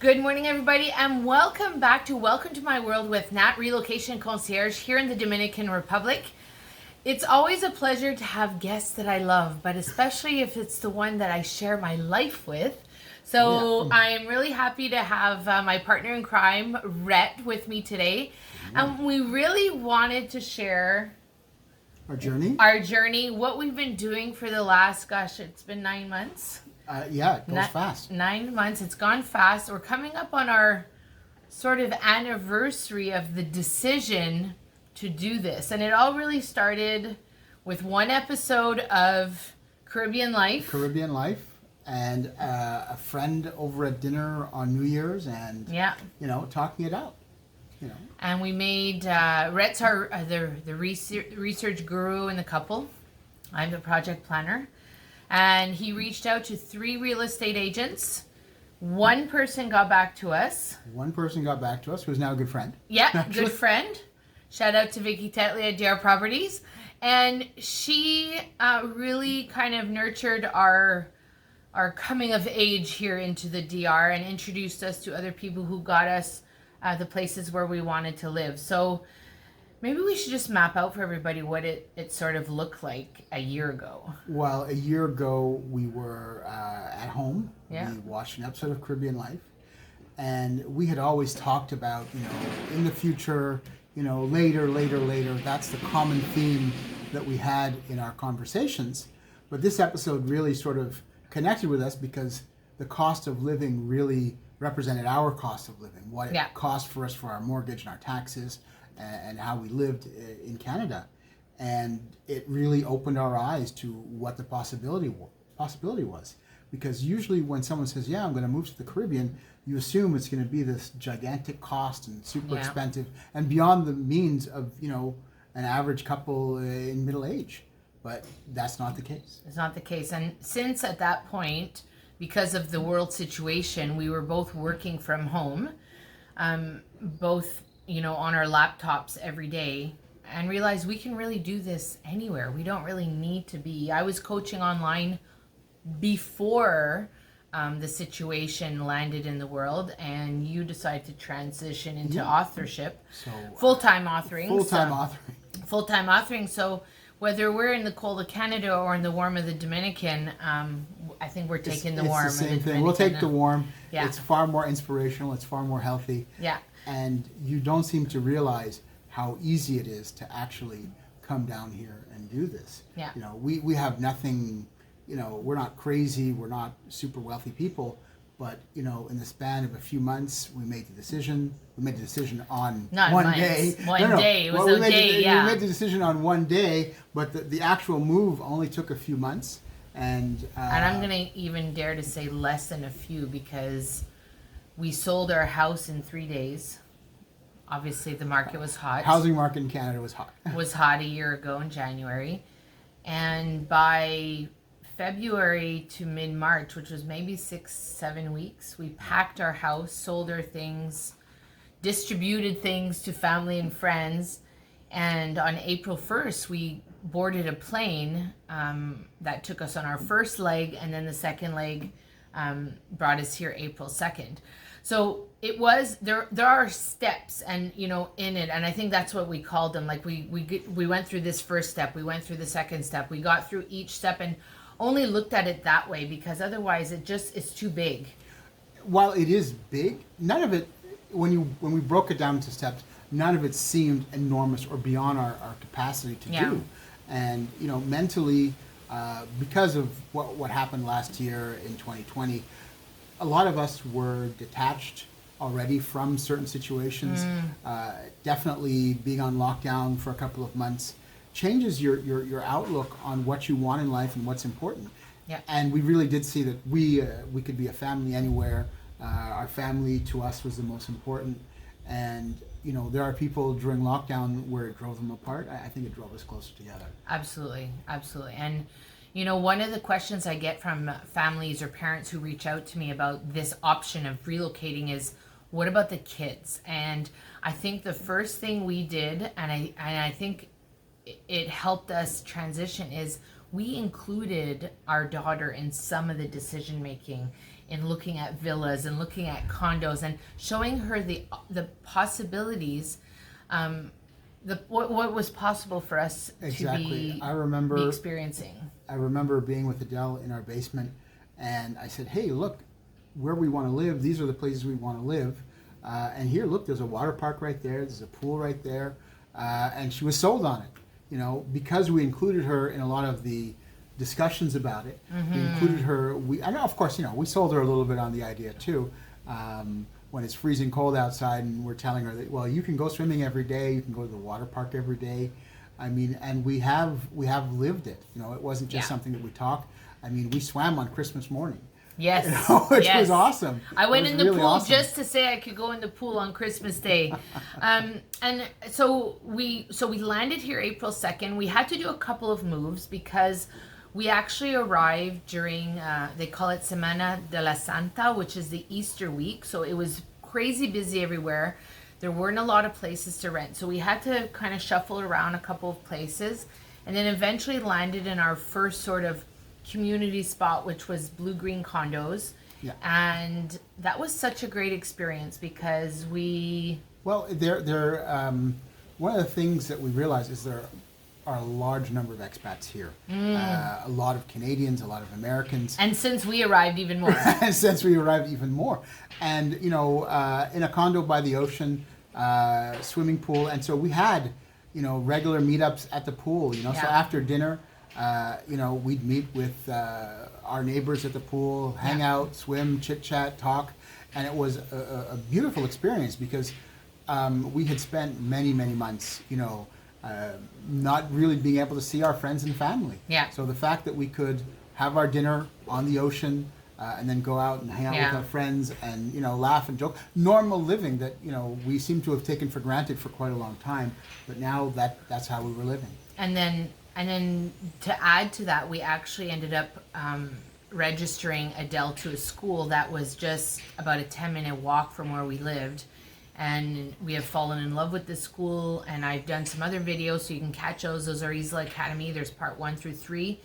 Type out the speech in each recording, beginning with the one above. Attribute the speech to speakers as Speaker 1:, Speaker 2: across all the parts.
Speaker 1: Good morning, everybody, and welcome back to Welcome to My World with Nat, Relocation Concierge here in the Dominican Republic. It's always a pleasure to have guests that I love, but especially if it's the one that I share my life with. So I am really happy to have my partner in crime, Rhett, with me today. And we really wanted to share
Speaker 2: our journey,
Speaker 1: what we've been doing for the last, it's been 9 months.
Speaker 2: It goes fast.
Speaker 1: 9 months. It's gone fast. We're coming up on our sort of anniversary of the decision to do this. And it all really started with one episode of Caribbean Life.
Speaker 2: And a friend over at dinner on New Year's and, talking it out.
Speaker 1: And we made, Rhett's the research guru in the couple. I'm the project planner. And he reached out to 3 real estate agents. One person got back to us.
Speaker 2: Who's now a good friend.
Speaker 1: Yeah, actually. Good friend. Shout out to Vicky Tetley at DR Properties. And she really kind of nurtured our coming of age here into the DR and introduced us to other people who got us the places where we wanted to live. So maybe we should just map out for everybody what it sort of looked like a year ago.
Speaker 2: Well, a year ago, we were at home.
Speaker 1: Yeah.
Speaker 2: We watched an episode of Caribbean Life. And we had always talked about, in the future, later. That's the common theme that we had in our conversations. But this episode really sort of connected with us because the cost of living really represented our cost of living. What it cost for us for our mortgage and our taxes, and how we lived in Canada. And it really opened our eyes to what the possibility was. Because usually when someone says, I'm going to move to the Caribbean, you assume it's going to be this gigantic cost and super expensive and beyond the means of, an average couple in middle age. But that's not the case.
Speaker 1: It's not the case. And since at that point, because of the world situation, we were both working from home, both on our laptops every day, and realized we can really do this anywhere. We don't really need to be. I was coaching online before the situation landed in the world, and you decided to transition into authorship.
Speaker 2: So
Speaker 1: full-time authoring.
Speaker 2: Full-time authoring.
Speaker 1: So whether we're in the cold of Canada or in the warm of the Dominican, I think we're taking the warm.
Speaker 2: It's the same thing. We'll take the warm.
Speaker 1: Yeah.
Speaker 2: It's far more inspirational. It's far more healthy.
Speaker 1: Yeah.
Speaker 2: And you don't seem to realize how easy it is to actually come down here and do this.
Speaker 1: Yeah.
Speaker 2: We have nothing, we're not crazy, we're not super wealthy people, but, in the span of a few months, we made the decision. We made the decision on one day.
Speaker 1: One day. It was a day,
Speaker 2: We made the decision on one day, but the actual move only took a few months. And
Speaker 1: I'm going to even dare to say less than a few, because we sold our house in 3 days. Obviously, the market was hot.
Speaker 2: Housing market in Canada was hot.
Speaker 1: Was hot a year ago in January. And by February to mid-March, which was maybe 6-7 weeks, we packed our house, sold our things, distributed things to family and friends. And on April 1st, we boarded a plane that took us on our first leg, and then the second leg brought us here April 2nd. So it was, there are steps and, in it. And I think that's what we called them. Like we went through this first step. We went through the second step. We got through each step and only looked at it that way, because otherwise it's too big.
Speaker 2: While it is big, none of it, when we broke it down into steps, none of it seemed enormous or beyond our capacity to do. And, mentally, because of what happened last year in 2020, a lot of us were detached already from certain situations. Definitely being on lockdown for a couple of months changes your outlook on what you want in life and what's important.
Speaker 1: Yeah.
Speaker 2: And we really did see that we could be a family anywhere. Our family to us was the most important. And, there are people during lockdown where it drove them apart. I think it drove us closer together.
Speaker 1: Absolutely. And one of the questions I get from families or parents who reach out to me about this option of relocating is, what about the kids? And I think the first thing we did, and I think it helped us transition, is we included our daughter in some of the decision making, in looking at villas and looking at condos and showing her the possibilities, what was possible for us
Speaker 2: Exactly.
Speaker 1: to be experiencing.
Speaker 2: I remember being with Adele in our basement, and I said, "Hey, look, where we want to live. These are the places we want to live. And here, look, there's a water park right there. There's a pool right there." And she was sold on it, you know, because we included her in a lot of the discussions about it. We included her. I know, of course, you know, we sold her a little bit on the idea too. When it's freezing cold outside, and we're telling her that, well, you can go swimming every day. You can go to the water park every day. I mean, and we have lived it. You know, it wasn't just something that we talked. I mean, we swam on Christmas morning.
Speaker 1: Yes,
Speaker 2: you know, which was awesome.
Speaker 1: I went in the
Speaker 2: really
Speaker 1: pool
Speaker 2: awesome.
Speaker 1: just to say I could go in the pool on Christmas Day. And so we landed here April 2nd. We had to do a couple of moves because we actually arrived during, they call it Semana de la Santa, which is the Easter week. So it was crazy busy everywhere. There weren't a lot of places to rent. So we had to kind of shuffle around a couple of places and then eventually landed in our first sort of community spot, which was Blue Green Condos.
Speaker 2: Yeah.
Speaker 1: And that was such a great experience because
Speaker 2: Well, one of the things that we realized is there are a large number of expats here. A lot of Canadians, a lot of Americans.
Speaker 1: And since we arrived, even more.
Speaker 2: And since we arrived, even more. And, you know, in a condo by the ocean, swimming pool. And so we had, you know, regular meetups at the pool, you know. So after dinner, you know, we'd meet with our neighbors at the pool, hang out, swim, chit-chat, talk. And it was a beautiful experience because we had spent many, many months, you know, not really being able to see our friends and family.
Speaker 1: Yeah.
Speaker 2: So the fact that we could have our dinner on the ocean and then go out and hang out with our friends and, you know, laugh and joke. Normal living that, you know, we seem to have taken for granted for quite a long time. But now that's how we were living.
Speaker 1: And then to add to that, we actually ended up registering Adele to a school that was just about a 10-minute walk from where we lived. And we have fallen in love with this school, and I've done some other videos, so you can catch those. Those are Isla Academy. There's part 1 through 3.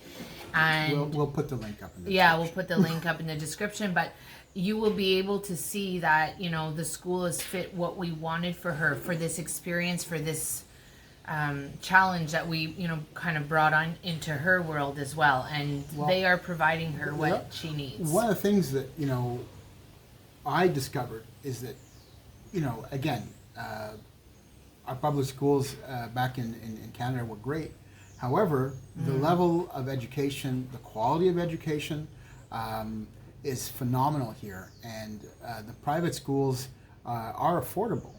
Speaker 1: And
Speaker 2: we'll put the link up in the
Speaker 1: description. We'll put the link up in the description, but you will be able to see that, you know, the school has fit what we wanted for her, for this experience, for this challenge that we, you know, kind of brought on into her world as well. And they are providing her what she needs.
Speaker 2: One of the things that, you know, I discovered is that, you know, again, our public schools back in Canada were great. However, the level of education, the quality of education is phenomenal here. And the private schools are affordable.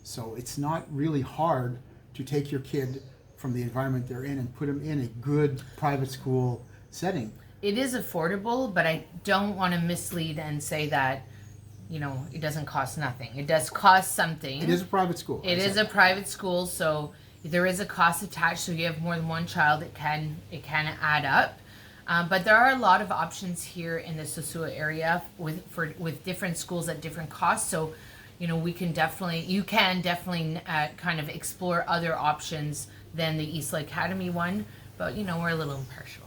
Speaker 2: So it's not really hard to take your kid from the environment they're in and put them in a good private school setting.
Speaker 1: It is affordable, but I don't want to mislead and say that, you know, it doesn't cost nothing. It does cost something.
Speaker 2: It is a private school.
Speaker 1: It is a private school, so there is a cost attached. So you have more than one child, it can add up. But there are a lot of options here in the Sosua area with different schools at different costs. So, you know, you can definitely kind of explore other options than the Isla Academy one. But, you know, we're a little impartial.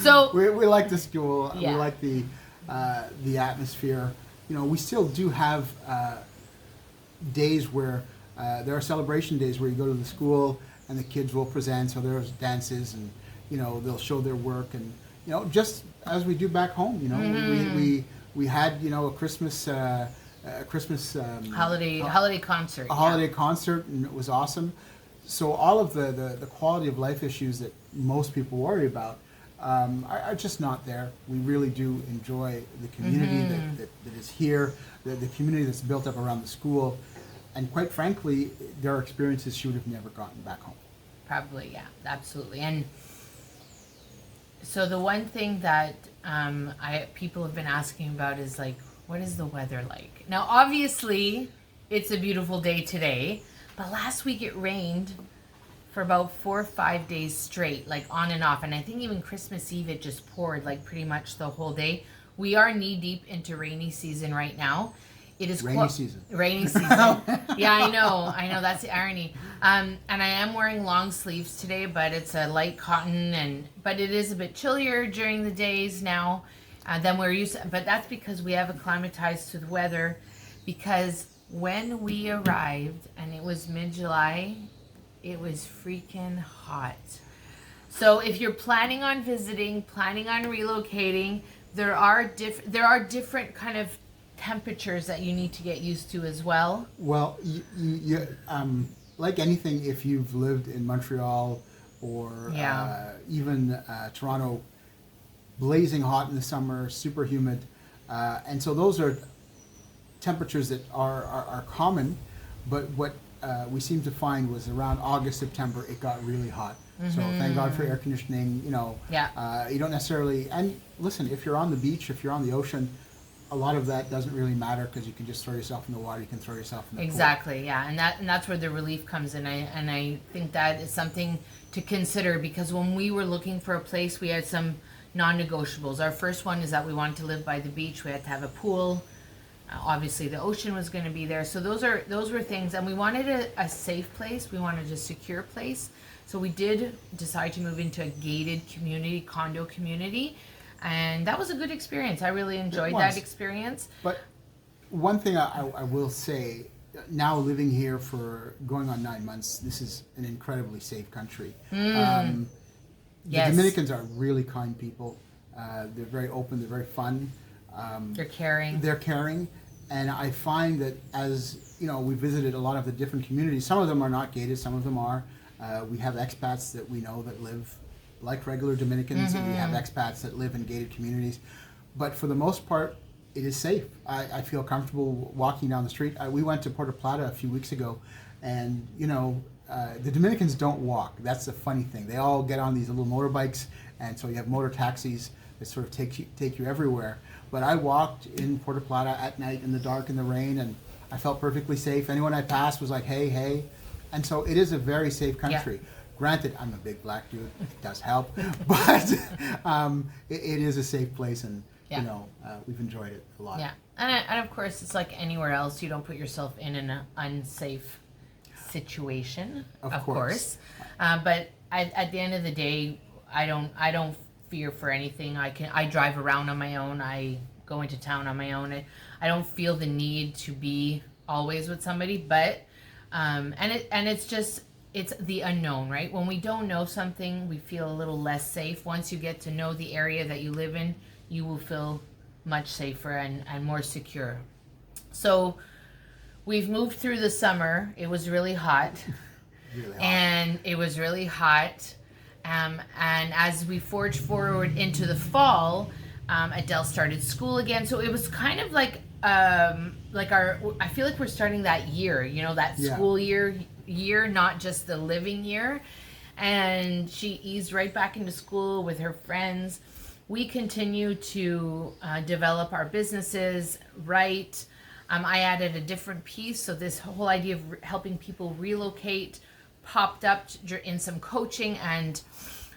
Speaker 1: So
Speaker 2: we like the school.
Speaker 1: Yeah.
Speaker 2: We like the atmosphere. You know, we still do have days where there are celebration days where you go to the school and the kids will present. So there's dances and, you know, they'll show their work and, you know, just as we do back home. You know, we had, you know, a Christmas
Speaker 1: holiday concert.
Speaker 2: A holiday concert, and it was awesome. So all of the quality of life issues that most people worry about are just not there. We really do enjoy the community that is here, the community that's built up around the school, and quite frankly, there are experiences she would have never gotten back home.
Speaker 1: Probably, yeah, absolutely. And so the one thing that people have been asking about is like, what is the weather like? Now, obviously, it's a beautiful day today, but last week it rained for about 4 or 5 days straight, like on and off. And I think even Christmas Eve, it just poured like pretty much the whole day. We are knee deep into rainy season right now. It is
Speaker 2: rainy season.
Speaker 1: Rainy season. Yeah, I know. That's the irony. And I am wearing long sleeves today, but it's a light cotton, but it is a bit chillier during the days now than we're used to. But that's because we have acclimatized to the weather. Because when we arrived, and it was mid-July, it was freaking hot. So if you're planning on visiting, planning on relocating, there are different kind of temperatures that you need to get used to as well.
Speaker 2: Well, you like anything, if you've lived in Montreal or even Toronto, blazing hot in the summer, super humid, and so those are temperatures that are common. But what we seem to find was around August, September, it got really hot. So thank God for air conditioning. You don't necessarily, and listen, if you're on the beach, if you're on the ocean, a lot of that doesn't really matter because you can just throw yourself in the water. You can throw yourself in the
Speaker 1: Exactly,
Speaker 2: pool.
Speaker 1: yeah, and that's where the relief comes in. I think that is something to consider, because when we were looking for a place, we had some non-negotiables. Our first one is that we wanted to live by the beach. We had to have a pool. Obviously, the ocean was going to be there. So those were things, and we wanted a safe place. We wanted a secure place. So we did decide to move into a gated community, condo community. And that was a good experience. I really enjoyed that experience.
Speaker 2: But one thing I will say, now living here for going on 9 months, this is an incredibly safe country. The Dominicans are really kind people. They're very open. They're very fun.
Speaker 1: They're caring.
Speaker 2: And I find that as, we visited a lot of the different communities. Some of them are not gated. Some of them are. We have expats that we know that live like regular Dominicans, and we have expats that live in gated communities. But for the most part, it is safe. I feel comfortable walking down the street. We went to Puerto Plata a few weeks ago, and the Dominicans don't walk. That's the funny thing. They all get on these little motorbikes, and so you have motor taxis that sort of take you everywhere. But I walked in Puerto Plata at night in the dark, in the rain, and I felt perfectly safe. Anyone I passed was like, hey, hey. And so it is a very safe country. Yeah. Granted, I'm a big black dude. It does help. But it is a safe place, and we've enjoyed it a lot.
Speaker 1: Yeah. And of course, it's like anywhere else. You don't put yourself in an unsafe situation, of course. But at the end of the day, I don't fear for anything. I drive around on my own. I go into town on my own. I don't feel the need to be always with somebody. But it's the unknown, right? When we don't know something, we feel a little less safe. Once you get to know the area that you live in, you will feel much safer and more secure. So we've moved through the summer. It was really hot. And it was really hot. And as we forged forward into the fall, Adele started school again. So it was kind of like I feel like we're starting that year, that school year, not just the living year. And she eased right back into school with her friends. We continue to develop our businesses, right? I added a different piece. So this whole idea of helping people relocate popped up in some coaching, and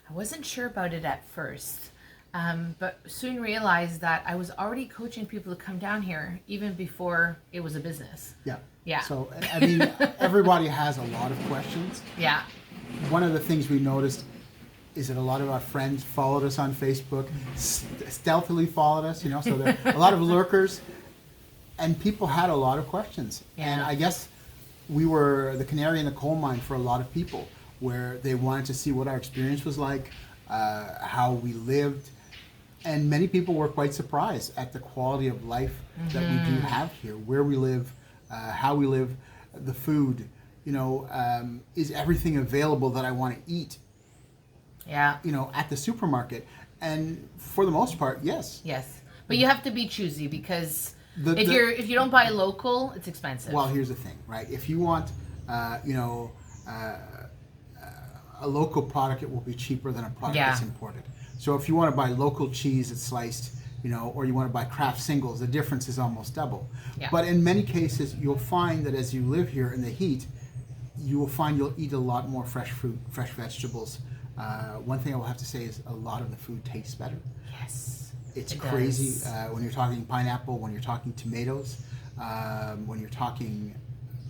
Speaker 1: I wasn't sure about it at first. But soon realized that I was already coaching people to come down here even before it was a business.
Speaker 2: Yeah.
Speaker 1: Yeah.
Speaker 2: So, I mean, everybody has a lot of questions.
Speaker 1: Yeah.
Speaker 2: One of the things we noticed is that a lot of our friends followed us on Facebook, stealthily followed us, so there are a lot of lurkers, and people had a lot of questions. Yeah. And I guess we were the canary in the coal mine for a lot of people, where they wanted to see what our experience was like, how we lived. And many people were quite surprised at the quality of life that we do have here, where we live, how we live, the food, is everything available that I want to eat?
Speaker 1: Yeah.
Speaker 2: At the supermarket. And for the most part, yes.
Speaker 1: Yes. But you have to be choosy, because if you don't buy local, it's expensive.
Speaker 2: Well, here's the thing, right? If you want, a local product, it will be cheaper than a product that's imported. So if you want to buy local cheese that's sliced, or you want to buy Kraft singles, the difference is almost double. Yeah. But in many cases, you'll find that as you live here in the heat, you'll eat a lot more fresh fruit, fresh vegetables. One thing I will have to say is a lot of the food tastes better.
Speaker 1: Yes.
Speaker 2: It's crazy when you're talking pineapple, when you're talking tomatoes. when you're talking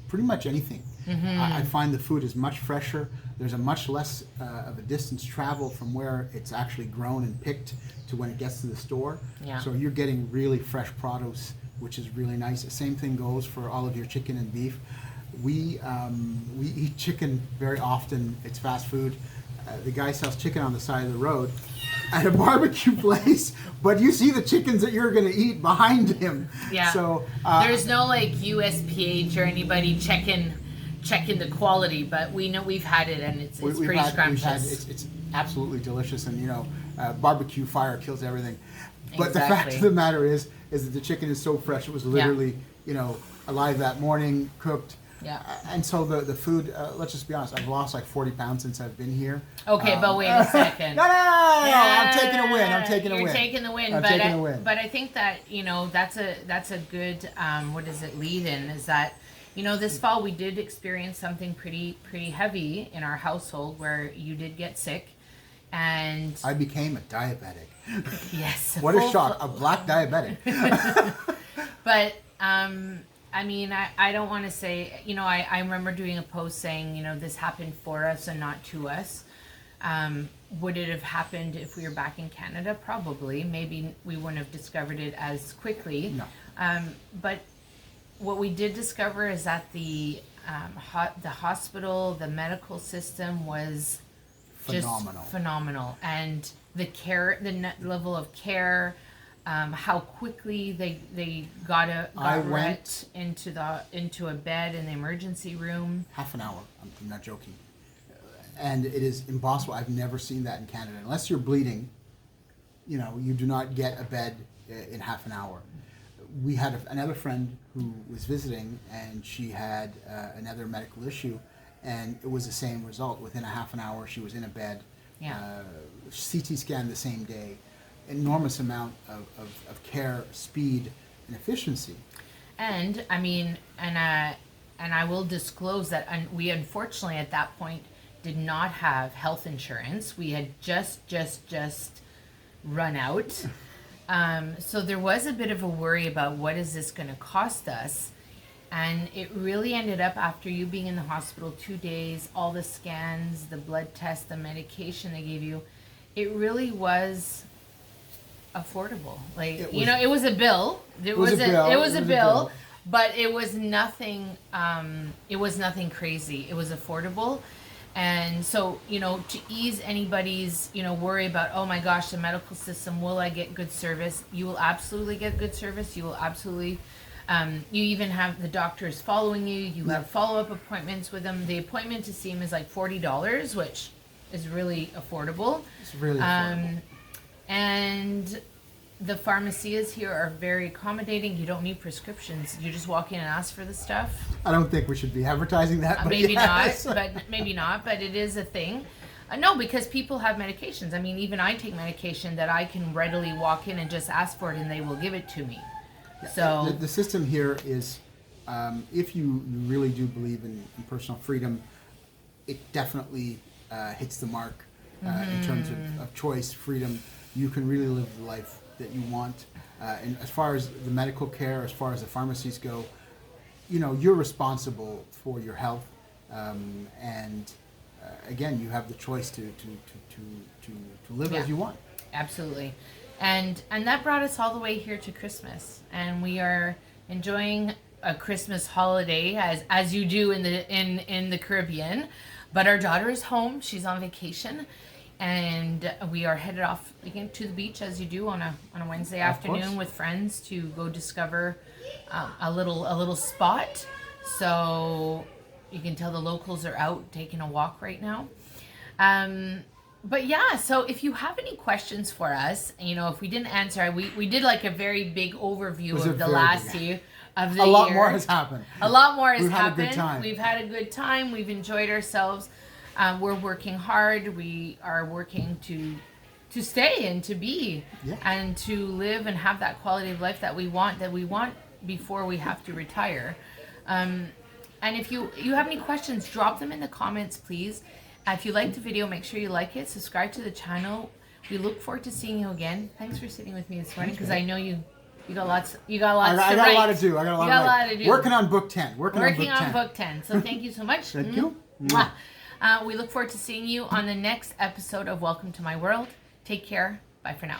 Speaker 2: pretty much anything. I find the food is much fresher. There's a much less of a distance traveled from where it's actually grown and picked to when it gets to the store.
Speaker 1: Yeah.
Speaker 2: So you're getting really fresh produce, which is really nice. The same thing goes for all of your chicken and beef. We eat chicken very often. It's fast food. The guy sells chicken on the side of the road at a barbecue place, but you see the chickens that you're going to eat behind him.
Speaker 1: Yeah.
Speaker 2: So
Speaker 1: there's no like USPH or anybody checking the quality, but we know we've had it and it's pretty scrumptious.
Speaker 2: It's absolutely delicious, and barbecue fire kills everything. But the
Speaker 1: Exactly.
Speaker 2: fact of the matter is that the chicken is so fresh. It was literally alive that morning, cooked.
Speaker 1: Yeah.
Speaker 2: And so the food, let's just be honest, I've lost like 40 pounds since I've been here.
Speaker 1: Okay, but wait a second.
Speaker 2: No, I'm taking a win. I'm taking a win.
Speaker 1: You're taking the win. But I think that, that's a good, lead in, is that, this fall we did experience something pretty heavy in our household where you did get sick. And
Speaker 2: I became a diabetic.
Speaker 1: yes.
Speaker 2: What a shock. A black diabetic.
Speaker 1: But, I don't want to say, I remember doing a post saying, this happened for us and not to us. Would it have happened if we were back in Canada? Probably. Maybe we wouldn't have discovered it as quickly.
Speaker 2: No.
Speaker 1: But what we did discover is that the hospital, the medical system was phenomenal. And the care, level of care, how quickly they got Rhett into a bed in the emergency room.
Speaker 2: Half an hour. I'm not joking. And it is impossible. I've never seen that in Canada. Unless you're bleeding, you do not get a bed in half an hour. We had another friend who was visiting, and she had another medical issue, and it was the same result. Within a half an hour, she was in a bed.
Speaker 1: Yeah.
Speaker 2: CT scan the same day. Enormous amount of care, speed, and efficiency.
Speaker 1: And I will disclose that we unfortunately at that point did not have health insurance. We had just run out. So there was a bit of a worry about what is this going to cost us. And it really ended up, after you being in the hospital 2 days, all the scans, the blood tests, the medication they gave you, it really was affordable. It was a bill. It was a bill, but it was nothing. It was nothing crazy. It was affordable, and so to ease anybody's worry about, oh my gosh, the medical system, will I get good service? You will absolutely get good service. You will absolutely. You even have the doctors following you. You have follow-up appointments with them. The appointment to see him is like $40, which is really affordable.
Speaker 2: It's really affordable.
Speaker 1: And the pharmacies here are very accommodating. You don't need prescriptions. You just walk in and ask for the stuff.
Speaker 2: I don't think we should be advertising that. But
Speaker 1: maybe
Speaker 2: yes.
Speaker 1: not, but it is a thing. No, because people have medications. Even I take medication that I can readily walk in and just ask for it, and they will give it to me.
Speaker 2: Yeah.
Speaker 1: So
Speaker 2: the system here is, if you really do believe in personal freedom, it definitely hits the mark in terms of choice, freedom. You can really live the life that you want. And as far as the medical care, as far as the pharmacies go, you're responsible for your health. And again, you have the choice to live as you want.
Speaker 1: Absolutely. And that brought us all the way here to Christmas. And we are enjoying a Christmas holiday as you do in the Caribbean. But our daughter is home. She's on vacation. And we are headed off again to the beach, as you do on a Wednesday afternoon with friends, to go discover a little spot. So you can tell the locals are out taking a walk right now. But yeah, so if you have any questions for us, if we didn't answer, we did like a very big overview of the last year. Of the
Speaker 2: year. A lot
Speaker 1: year.
Speaker 2: more has happened.
Speaker 1: A lot more has
Speaker 2: We've
Speaker 1: happened.
Speaker 2: Had a good time.
Speaker 1: We've had a good time. We've enjoyed ourselves. We're working hard. We are working to stay and to be and to live and have that quality of life that we want before we have to retire. And if you have any questions, drop them in the comments, please. If you liked the video, make sure you like it, subscribe to the channel. We look forward to seeing you again. Thanks for sitting with me this morning, because I know you You got lots. You got lots.
Speaker 2: I
Speaker 1: to
Speaker 2: got
Speaker 1: write.
Speaker 2: a lot to do. I got a lot,
Speaker 1: You got
Speaker 2: to
Speaker 1: a lot to do.
Speaker 2: Working on book 10. Working
Speaker 1: on book 10. So thank you so much.
Speaker 2: Thank you.
Speaker 1: Mwah. We look forward to seeing you on the next episode of Welcome to My World. Take care. Bye for now.